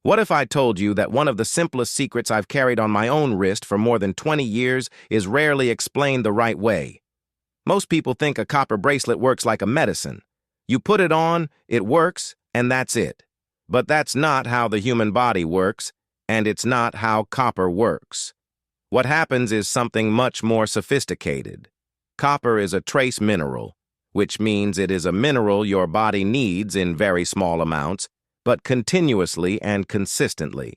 What if I told you that one of the simplest secrets I've carried on my own wrist for more than 20 years is rarely explained the right way? Most people think a copper bracelet works like a medicine. You put it on, it works, and that's it. But that's not how the human body works, and it's not how copper works. What happens is something much more sophisticated. Copper is a trace mineral, which means it is a mineral your body needs in very small amounts, but continuously and consistently.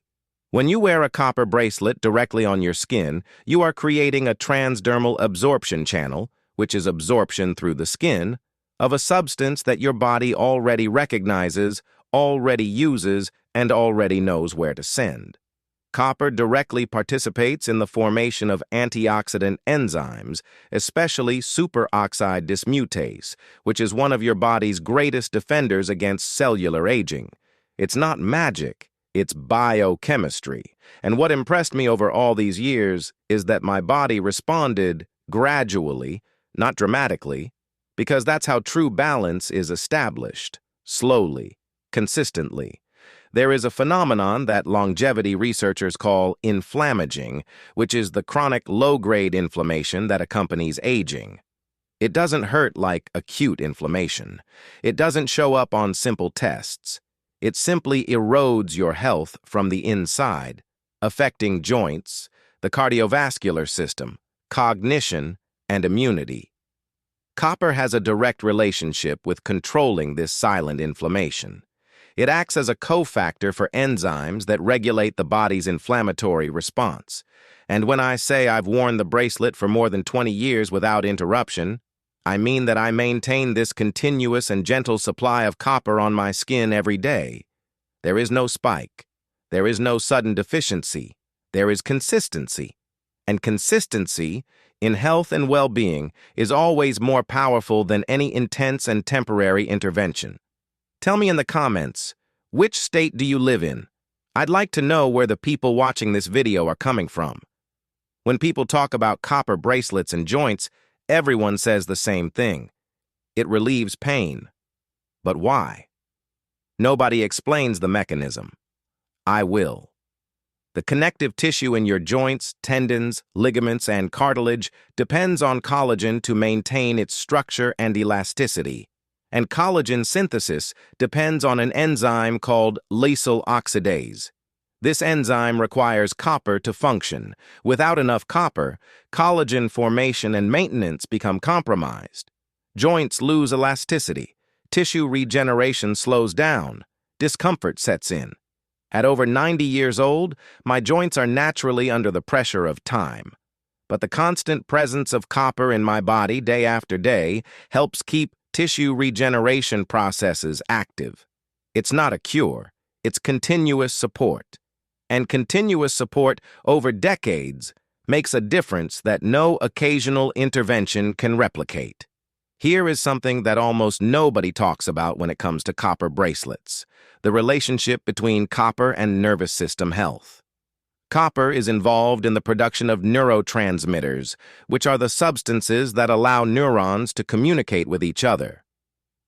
When you wear a copper bracelet directly on your skin, you are creating a transdermal absorption channel, which is absorption through the skin, of a substance that your body already recognizes, already uses, and already knows where to send. Copper directly participates in the formation of antioxidant enzymes, especially superoxide dismutase, which is one of your body's greatest defenders against cellular aging. It's not magic, it's biochemistry. And what impressed me over all these years is that my body responded gradually, not dramatically, because that's how true balance is established, slowly, consistently. There is a phenomenon that longevity researchers call inflammaging, which is the chronic low-grade inflammation that accompanies aging. It doesn't hurt like acute inflammation. It doesn't show up on simple tests. It simply erodes your health from the inside, affecting joints, the cardiovascular system, cognition, and immunity. Copper has a direct relationship with controlling this silent inflammation. It acts as a cofactor for enzymes that regulate the body's inflammatory response. And when I say I've worn the bracelet for more than 20 years without interruption, I mean that I maintain this continuous and gentle supply of copper on my skin every day. There is no spike. There is no sudden deficiency. There is consistency. And consistency, in health and well-being, is always more powerful than any intense and temporary intervention. Tell me in the comments, which state do you live in? I'd like to know where the people watching this video are coming from. When people talk about copper bracelets and joints, everyone says the same thing. It relieves pain. But why? Nobody explains the mechanism. I will. The connective tissue in your joints, tendons, ligaments, and cartilage depends on collagen to maintain its structure and elasticity. And collagen synthesis depends on an enzyme called lysyl oxidase. This enzyme requires copper to function. Without enough copper, collagen formation and maintenance become compromised. Joints lose elasticity. Tissue regeneration slows down. Discomfort sets in. At over 90 years old, my joints are naturally under the pressure of time. But the constant presence of copper in my body day after day helps keep tissue regeneration processes active. It's not a cure, it's continuous support. And continuous support over decades makes a difference that no occasional intervention can replicate. Here is something that almost nobody talks about when it comes to copper bracelets: the relationship between copper and nervous system health. Copper is involved in the production of neurotransmitters, which are the substances that allow neurons to communicate with each other.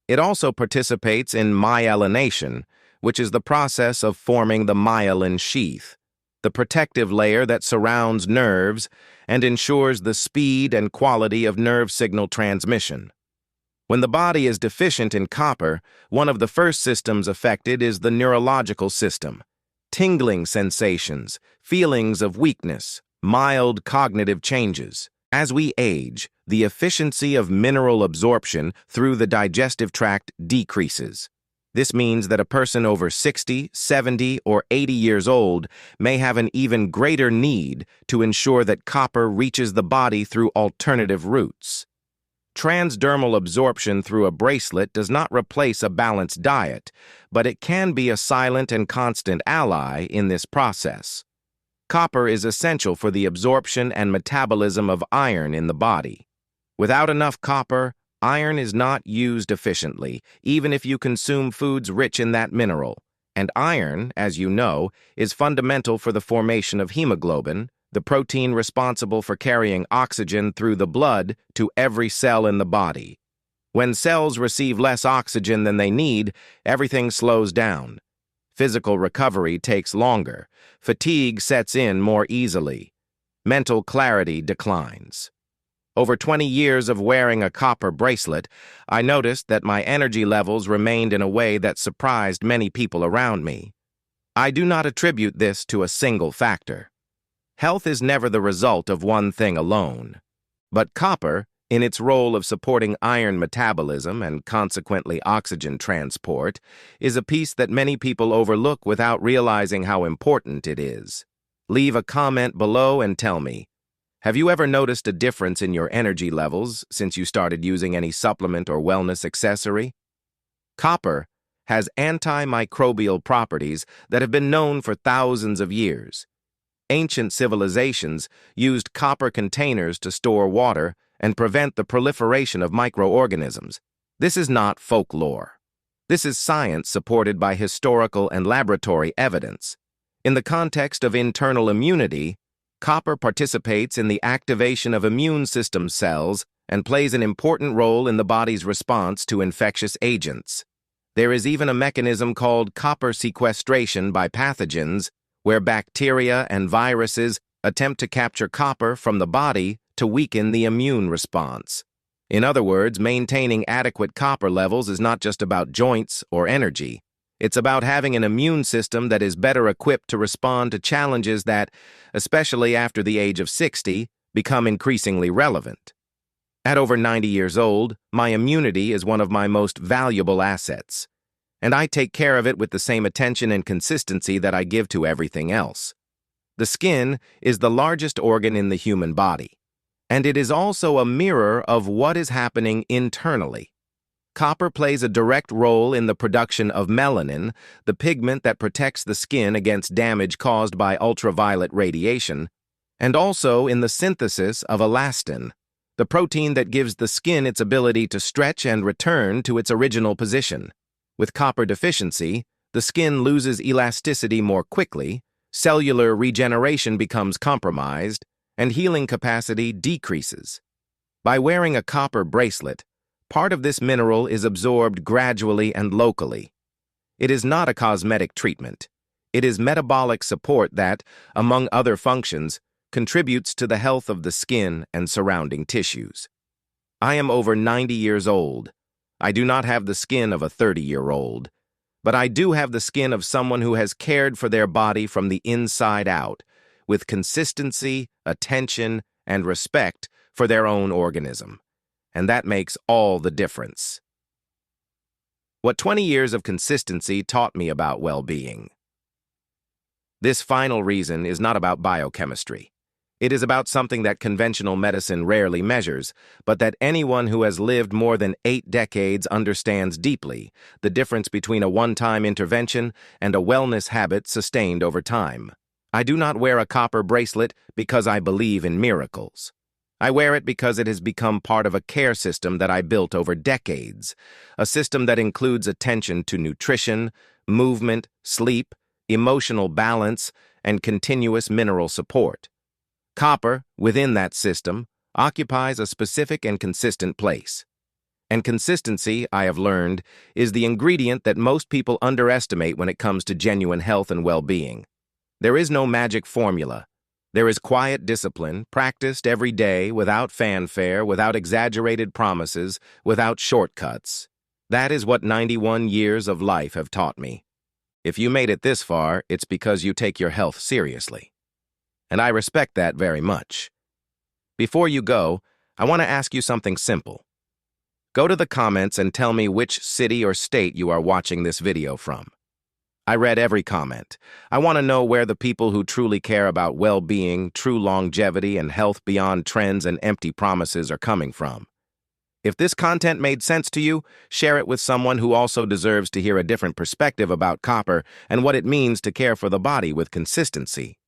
It also participates in myelination, which is the process of forming the myelin sheath, the protective layer that surrounds nerves and ensures the speed and quality of nerve signal transmission. When the body is deficient in copper, one of the first systems affected is the neurological system. Tingling sensations, feelings of weakness, mild cognitive changes. As we age, the efficiency of mineral absorption through the digestive tract decreases. This means that a person over 60, 70, or 80 years old may have an even greater need to ensure that copper reaches the body through alternative routes. Transdermal absorption through a bracelet does not replace a balanced diet, but it can be a silent and constant ally in this process. Copper is essential for the absorption and metabolism of iron in the body. Without enough copper, iron is not used efficiently, even if you consume foods rich in that mineral. And iron, as you know, is fundamental for the formation of hemoglobin, the protein responsible for carrying oxygen through the blood to every cell in the body. When cells receive less oxygen than they need, everything slows down. Physical recovery takes longer. Fatigue sets in more easily. Mental clarity declines. Over 20 years of wearing a copper bracelet, I noticed that my energy levels remained in a way that surprised many people around me. I do not attribute this to a single factor. Health is never the result of one thing alone. But copper, in its role of supporting iron metabolism and consequently oxygen transport, is a piece that many people overlook without realizing how important it is. Leave a comment below and tell me, have you ever noticed a difference in your energy levels since you started using any supplement or wellness accessory? Copper has antimicrobial properties that have been known for thousands of years. Ancient civilizations used copper containers to store water and prevent the proliferation of microorganisms. This is not folklore. This is science supported by historical and laboratory evidence. In the context of internal immunity, copper participates in the activation of immune system cells and plays an important role in the body's response to infectious agents. There is even a mechanism called copper sequestration by pathogens, where bacteria and viruses attempt to capture copper from the body to weaken the immune response. In other words, maintaining adequate copper levels is not just about joints or energy. It's about having an immune system that is better equipped to respond to challenges that, especially after the age of 60, become increasingly relevant. At over 90 years old, my immunity is one of my most valuable assets, and I take care of it with the same attention and consistency that I give to everything else. The skin is the largest organ in the human body, and it is also a mirror of what is happening internally. Copper plays a direct role in the production of melanin, the pigment that protects the skin against damage caused by ultraviolet radiation, and also in the synthesis of elastin, the protein that gives the skin its ability to stretch and return to its original position. With copper deficiency, the skin loses elasticity more quickly, cellular regeneration becomes compromised, and healing capacity decreases. By wearing a copper bracelet, part of this mineral is absorbed gradually and locally. It is not a cosmetic treatment. It is metabolic support that, among other functions, contributes to the health of the skin and surrounding tissues. I am over 90 years old. I do not have the skin of a 30-year-old, but I do have the skin of someone who has cared for their body from the inside out, with consistency, attention, and respect for their own organism. And that makes all the difference. What 20 years of consistency taught me about well-being. This final reason is not about biochemistry. It is about something that conventional medicine rarely measures, but that anyone who has lived more than 8 decades understands deeply: the difference between a one-time intervention and a wellness habit sustained over time. I do not wear a copper bracelet because I believe in miracles. I wear it because it has become part of a care system that I built over decades, a system that includes attention to nutrition, movement, sleep, emotional balance, and continuous mineral support. Copper, within that system, occupies a specific and consistent place. And consistency, I have learned, is the ingredient that most people underestimate when it comes to genuine health and well-being. There is no magic formula. There is quiet discipline, practiced every day, without fanfare, without exaggerated promises, without shortcuts. That is what 91 years of life have taught me. If you made it this far, it's because you take your health seriously. And I respect that very much. Before you go, I want to ask you something simple. Go to the comments and tell me which city or state you are watching this video from. I read every comment. I want to know where the people who truly care about well-being, true longevity, and health beyond trends and empty promises are coming from. If this content made sense to you, share it with someone who also deserves to hear a different perspective about copper and what it means to care for the body with consistency.